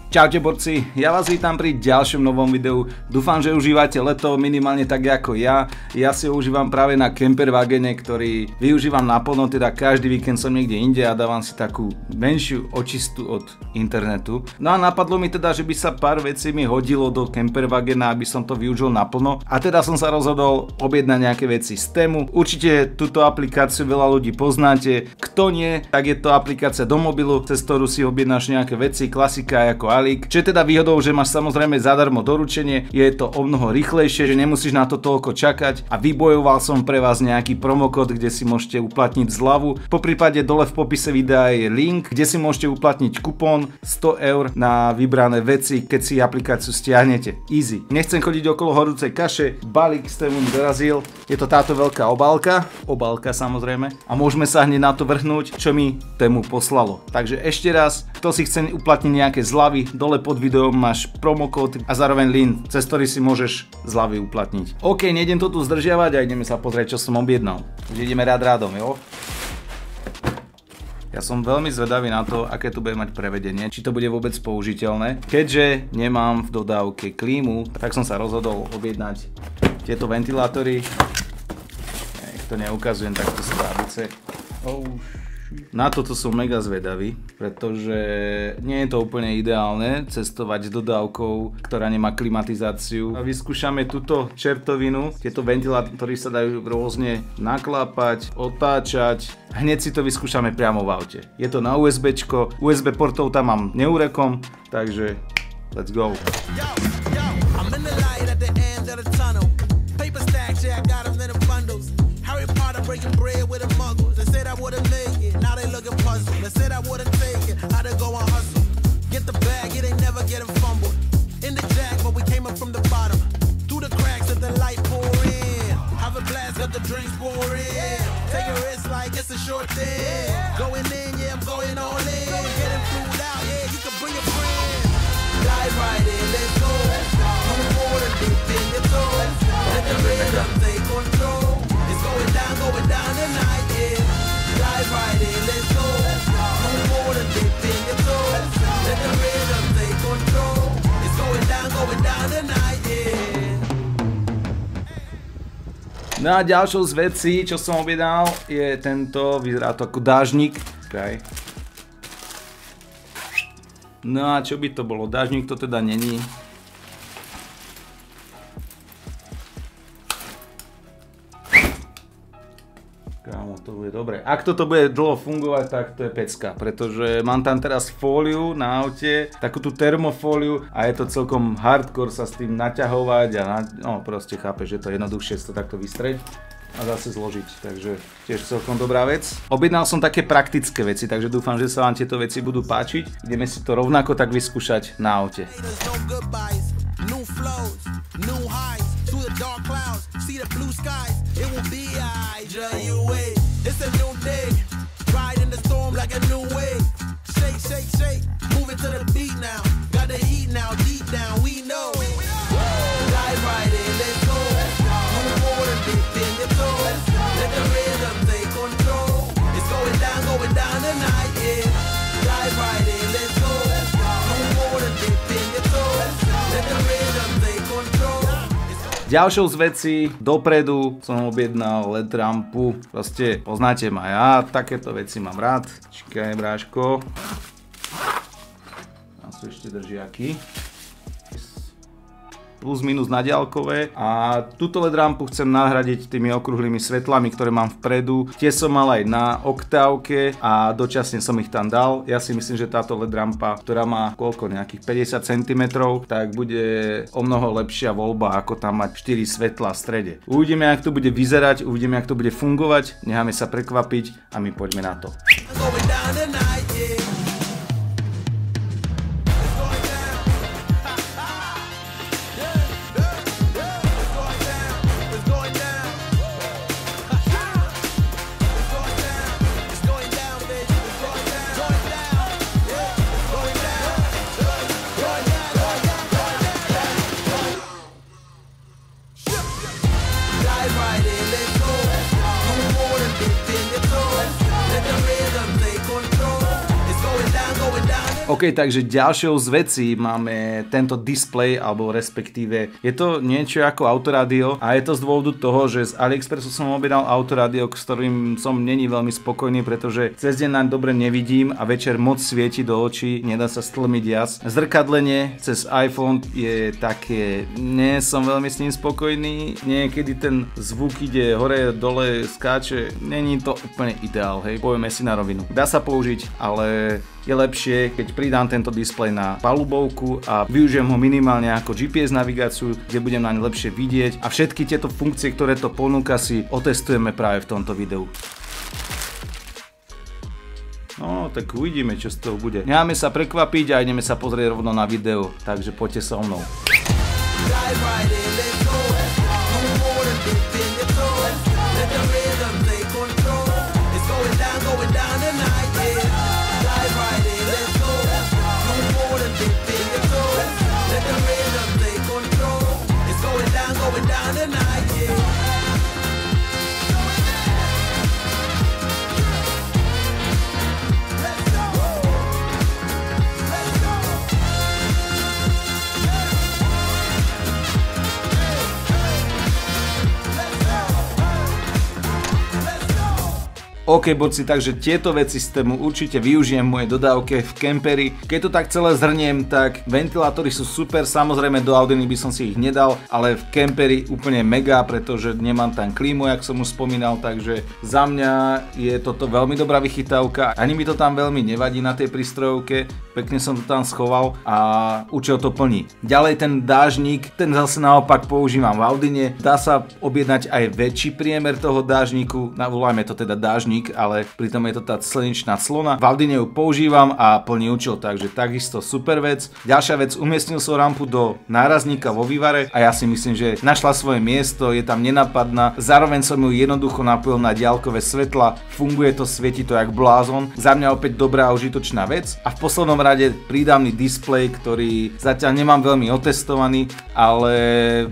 Čaute borci, ja vás vítam pri ďalšom novom videu. Dúfam, že užívate leto minimálne tak ako ja. Ja si ho užívam práve na camperwagene, ktorý využívam naplno, teda každý víkend som niekde inde a dávam si takú menšiu očistu od internetu. No a napadlo mi teda, že by sa pár vecí mi hodilo do camperwagena, aby som to využil naplno. A teda som sa rozhodol objednať nejaké veci z Temu. Určite túto aplikáciu veľa ľudí poznáte. Kto nie, tak je to aplikácia do mobilu, cez ktorú si objednáš nejaké veci, klasika ako čo je teda výhodou, že máš samozrejme zadarmo doručenie, je to o mnoho rýchlejšie, že nemusíš na to toľko čakať a vybojoval som pre vás nejaký promokód, kde si môžete uplatniť zľavu. Poprípade dole v popise videa je link, kde si môžete uplatniť kupón 100 eur na vybrané veci, keď si aplikáciu stiahnete. Easy. Nechcem chodiť okolo horúcej kaše, balík s Temu dorazil, je to táto veľká obálka samozrejme a môžeme sa hneď na to vrhnúť, čo mi Temu poslalo. Takže ešte raz, kto si chce uplatniť nejaké zľavy, dole pod videom máš promokód a zároveň link, cez ktorý si môžeš zľavy uplatniť. OK, nejdem to tu zdržiavať a ideme sa pozrieť, čo som objednal. Takže ideme rádom, jo? Ja som veľmi zvedavý na to, aké tu bude mať prevedenie, či to bude vôbec použiteľné. Keďže nemám v dodávke klímu, tak som sa rozhodol objednať tieto ventilátory. Nech to neukazujem, tak to sú krabice. Na toto som mega zvedavý, pretože nie je to úplne ideálne cestovať s dodávkou, ktorá nemá klimatizáciu. A vyskúšame túto čertovinu. Tieto ventilátory sa dajú rôzne naklápať, otáčať. Hneď si to vyskúšame priamo v aute. Je to na USBčko, USB portov tam mám neurekom, takže let's go. Breaking bread with a muggle. They said I wouldn't make it, now they looking puzzled. They said I wouldn't take it, how to go and hustle. Get the bag, it ain't never getting fumbled. In the jack, but we came up from the bottom. Through the cracks of the light pour in. Have a blast, got the drinks pour in. Take a risk like it's a short thing. Going in, yeah, I'm going all in. Getting flued out, yeah, you can bring a friend. Dive right in, let's go. Move forward, deep in your toes. Let the rhythm take control. Going down tonight, yeah. Dive right in, let's go. No more than dip in your toes. Let the rhythm take control. It's going down tonight, yeah. No a ďalšou z vecí, čo som objednal, je tento, vyzerá to ako dážnik. Okay. No a čo by to bolo? Dážnik to teda není. Kámo, to bude dobre. Ak toto bude dlho fungovať, tak to je pecka, pretože mám tam teraz fóliu na aute, takú tú termofóliu a je to celkom hardcore sa s tým naťahovať a no proste chápeš, že to je jednoduchšie to takto vystrieť a zase zložiť, takže tiež celkom dobrá vec. Objednal som také praktické veci, takže dúfam, že sa vám tieto veci budú páčiť. Ideme si to rovnako tak vyskúšať na aute. New flows, new highs, through the dark clouds, see the blue skies, it will be I-J-U-A. It's a new day, ride in the storm like a new wave. Shake, shake, shake, move it to the beat now. Got the heat now, deep down, we know. Dive right in, let's go. Move forward and dip in your toes. Let the rhythm take control. It's going down tonight, yeah. Dive right in, let's go. Move forward and dip in your toes. Let the rhythm take control. Ďalšou z vecí, dopredu som objednal LED rampu, proste poznáte ma, ja takéto veci mám rád. Čakaj, bráško. Tam sú ešte držiaky. Plus minus na diaľkové a túto LED rampu chcem nahradiť tými okrúhlymi svetlami, ktoré mám vpredu. Tie som mal aj na oktávke a dočasne som ich tam dal. Ja si myslím, že táto LED rampa, ktorá má koľko, nejakých 50 cm, tak bude o mnoho lepšia voľba, ako tam mať 4 svetlá v strede. Uvidíme, jak to bude vyzerať, uvidíme, jak to bude fungovať, necháme sa prekvapiť a my poďme na to. Let the rhythm take control. It's going down OK, takže ďalšou z vecí máme tento display, alebo respektíve je to niečo ako autorádio a je to z dôvodu toho, že z AliExpressu som objednal autorádio, s ktorým som není veľmi spokojný, pretože cez deň naň dobre nevidím a večer moc svieti do očí, nedá sa stlmiť jas. Zrkadlenie cez iPhone je také, nie som veľmi s ním spokojný, niekedy ten zvuk ide hore, dole, skáče, není to úplne ideál, hej, povieme si na rovinu. Dá sa použiť, ale je lepšie, keď pridám tento displej na palubovku a využijem ho minimálne ako GPS navigáciu, kde budem naň lepšie vidieť a všetky tieto funkcie, ktoré to ponúka, si otestujeme práve v tomto videu. No, tak uvidíme, čo z toho bude. Necháme sa prekvapiť a ideme sa pozrieť rovno na video, takže poďte so mnou. OK, borci, takže tieto veci systému určite využijem v mojej dodávke v kemperi. Keď to tak celé zhrniem, tak ventilátory sú super, samozrejme do Audiny by som si ich nedal, ale v kemperi úplne mega, pretože nemám tam klímu, jak som už spomínal, takže za mňa je toto veľmi dobrá vychytávka. Ani mi to tam veľmi nevadí na tej prístrojovke, pekne som to tam schoval a účel to plní. Ďalej ten dážnik, ten zase naopak používam v Audine. Dá sa objednať aj väčší priemer toho dážniku, volajme to teda dážnik, ale pritom je to tá slnečná clona. V Audine ju používam a plný účel, takže takisto super vec. Ďalšia vec, umiestnil som rampu do nárazníka vo vývare a ja si myslím, že našla svoje miesto, je tam nenapadná. Zároveň som ju jednoducho napojil na diaľkové svetla, funguje to, svieti to jak blázon. Za mňa opäť dobrá a užitočná vec. A v poslednom rade prídavný displej, ktorý zatiaľ nemám veľmi otestovaný, ale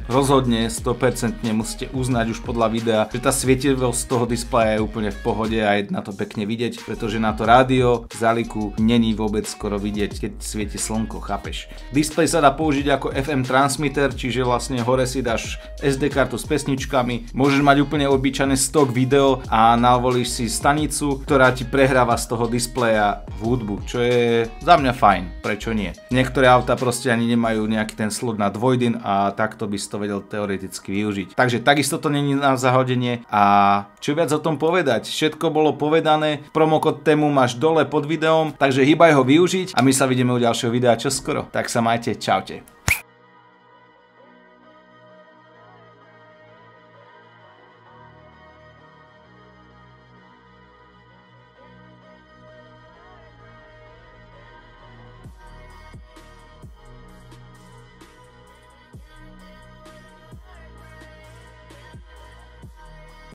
rozhodne 100% musíte uznať už podľa videa, že tá svietivosť toho displeja je úplne v pohode a je na to pekne vidieť, pretože na to rádio Zaliku není vôbec skoro vidieť, keď svieti slnko, chápeš? Displej sa dá použiť ako FM transmitter, čiže vlastne hore si dáš SD kartu s pesničkami, môžeš mať úplne obyčajné stock video a navolíš si stanicu, ktorá ti prehráva z toho displeja hudbu, čo je za mňa fajn, prečo nie? Niektoré auta proste ani nemajú nejaký ten slot na dvojdin a takto by si to vedel teoreticky využiť. Takže takisto to není na zahodenie a čo viac o tom povedať? Všetko bolo povedané, promokód tému máš dole pod videom, takže hýbaj ho využiť a my sa vidíme u ďalšieho videa čoskoro. Tak sa majte, čaute.